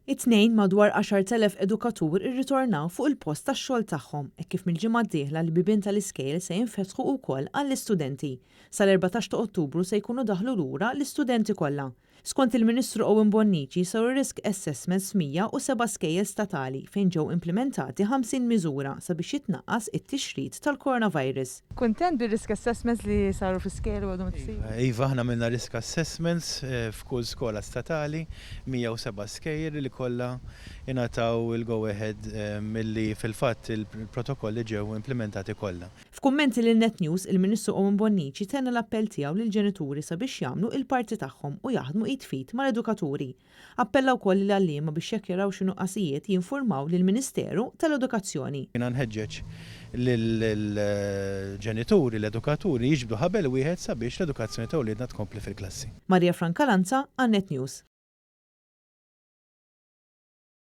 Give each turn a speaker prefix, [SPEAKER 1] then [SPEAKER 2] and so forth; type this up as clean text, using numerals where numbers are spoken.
[SPEAKER 1] It-tnejn madwar 10,000 edukatur irritornaw fuq il-post tax-xogħol tagħhom hekk kif mill-ġimgħa d-dieħla l-bibien tal-iskejjel se jinfetħu wkoll għall-istudenti. Sal-14 ta' Ottubru se jkunu daħlu lura l-istudenti kollha. Skont il-Ministru Owen Bonnici saru risk assessments 107 skejjel statali fejn ġew implementati 50 miżura sabiex jitnaqqas it-tixrid tal-coronavirus.
[SPEAKER 2] Kuntent bir-risk assessments li saru fl-iskejjel u għadhom tisir?
[SPEAKER 3] Iva, aħna minna risk assessments f'kull skola statali, 107 skejjel li kollha ingħataw il-go ahead milli fil-fatt il-protokolli ġew implementati kollha.
[SPEAKER 1] F'kummenti lil Net News, il-Ministru Owen Bonnici tenna l-appell tiegħu lill-ġenituri sabiex jagħmlu il-parti tagħhom u jaħdmu id-fit mal-edukaturi. Appella wkoll l-għalliema biex jekk jaraw xi nuqqasijiet jinformaw lill-Ministeru tal-Edukazzjoni.
[SPEAKER 3] Jiena nħeġġeġ lill-ġenituri, l-edukaturi jiġbdu ħabel wieħed sabiex l-edukazzjoni ta' wliedna tkompli fil-klassi.
[SPEAKER 1] Marja Francalanza, għan Net News.